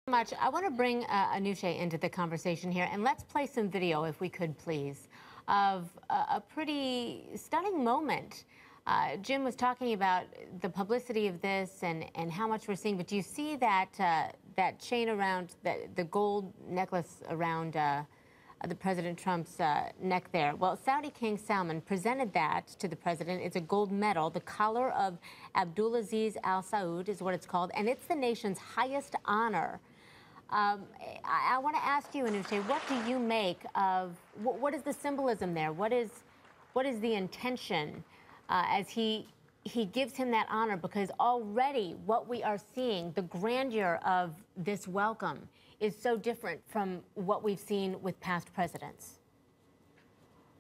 Much. I want to bring Anushay into the conversation here, and let's play some video, if we could, please, of a pretty stunning moment. Jim was talking about the publicity of this and how much we're seeing, but do you see that that chain around the gold necklace around the President Trump's neck there? Well, Saudi King Salman presented that to the president. It's a gold medal. The collar of Abdulaziz Al Saud is what it's called, and it's the nation's highest honor. I want to ask you, Anushay, what do you make of, what is the symbolism there? What is the intention as he gives him that honor? Because already what we are seeing, the grandeur of this welcome, is so different from what we've seen with past presidents.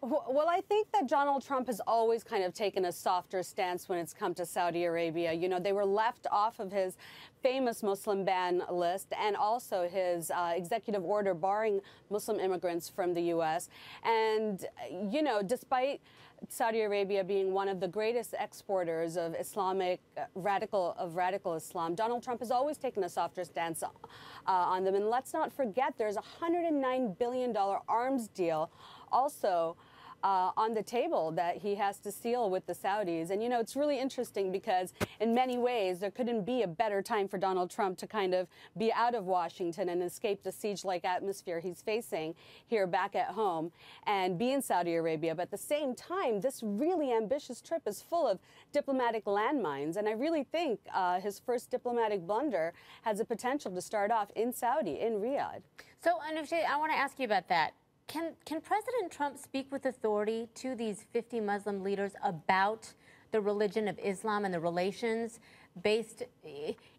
Well, I think that Donald Trump has always kind of taken a softer stance when it's come to Saudi Arabia. You know, they were left off of his famous Muslim ban list and also his executive order barring Muslim immigrants from the U.S. And, you know, despite Saudi Arabia being one of the greatest exporters of radical Islam, Donald Trump has always taken a softer stance on them. And let's not forget, there's a $109 billion arms deal also on the table that he has to seal with the Saudis. And, you know, it's really interesting because in many ways there couldn't be a better time for Donald Trump to kind of be out of Washington and escape the siege-like atmosphere he's facing here back at home and be in Saudi Arabia. But at the same time, this really ambitious trip is full of diplomatic landmines. And I really think his first diplomatic blunder has the potential to start off in Saudi, in Riyadh. So, Anushay, I want to ask you about that. Can President Trump speak with authority to these 50 Muslim leaders about the religion of Islam and the relations based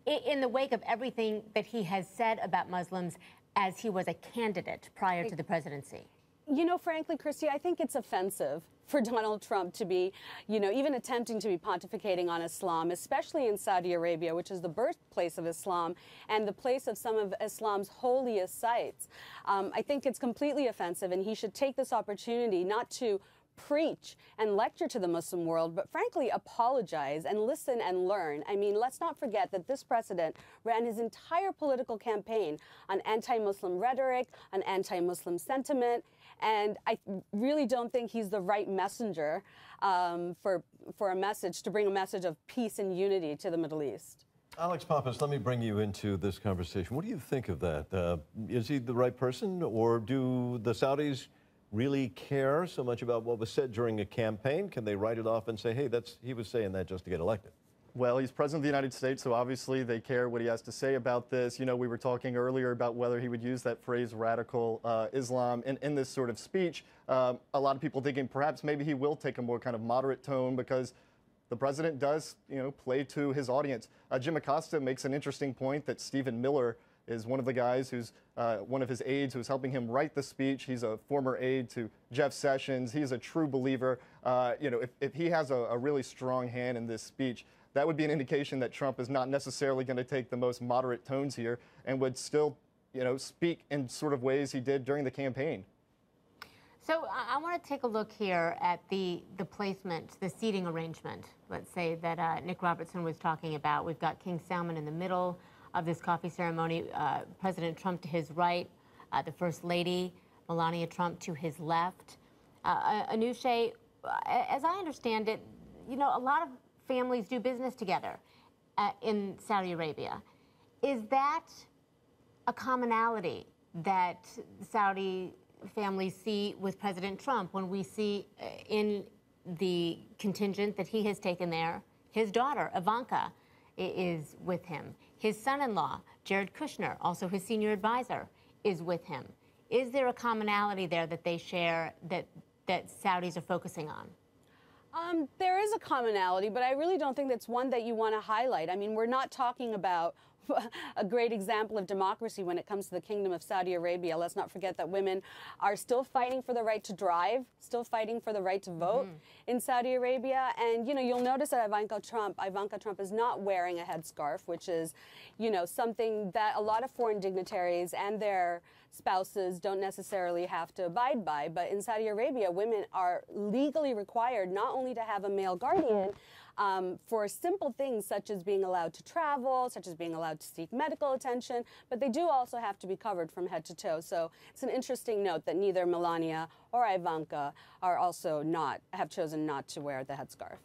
in the wake of everything that he has said about Muslims as he was a candidate prior to the presidency? You know, frankly, Christy, I think it's offensive for Donald Trump to be, you know, even attempting to be pontificating on Islam, especially in Saudi Arabia, which is the birthplace of Islam and the place of some of Islam's holiest sites. I think it's completely offensive, and he should take this opportunity not to preach and lecture to the Muslim world, but frankly apologize and listen and learn. I mean, let's not forget that this president ran his entire political campaign on anti-Muslim rhetoric, on anti-Muslim sentiment, and I really don't think he's the right messenger for a message, to bring a message of peace and unity to the Middle East. Alex Pappas, let me bring you into this conversation. What do you think of that? Is he the right person, or do the Saudis really care so much about what was said during a campaign? Can they write it off and say, hey, he was saying that just to get elected? Well, he's president of the United States, so obviously they care what he has to say about this. You know, we were talking earlier about whether he would use that phrase radical Islam in this sort of speech. A lot of people thinking perhaps maybe he will take a more kind of moderate tone because the president does, you know, play to his audience. Jim Acosta makes an interesting point that Stephen Miller is one of the guys who's one of his aides who's helping him write the speech. He's a former aide to Jeff Sessions. He's a true believer. You know, if he has a really strong hand in this speech, that would be an indication that Trump is not necessarily going to take the most moderate tones here and would still, you know, speak in sort of ways he did during the campaign. So I want to take a look here at the placement, the seating arrangement, let's say, that Nick Robertson was talking about. We've got King Salman in the middle of this coffee ceremony, President Trump to his right, the First Lady, Melania Trump, to his left. Anushay, as I understand it, you know, a lot of families do business together in Saudi Arabia. Is that a commonality that Saudi families see with President Trump when we see in the contingent that he has taken there, his daughter, Ivanka, is with him. His son-in-law, Jared Kushner, also his senior advisor, is with him. Is there a commonality there that they share that Saudis are focusing on? There is a commonality, but I really don't think that's one that you want to highlight. I mean, we're not talking about a great example of democracy when it comes to the Kingdom of Saudi Arabia. Let's not forget that women are still fighting for the right to drive, still fighting for the right to vote in Saudi Arabia. And, you know, you'll notice that Ivanka Trump is not wearing a headscarf, which is, you know, something that a lot of foreign dignitaries and their spouses don't necessarily have to abide by. But in Saudi Arabia, women are legally required not only to have a male guardian, for simple things such as being allowed to travel, such as being allowed to seek medical attention, but they do also have to be covered from head to toe. So it's an interesting note that neither Melania or Ivanka have chosen not to wear the headscarf.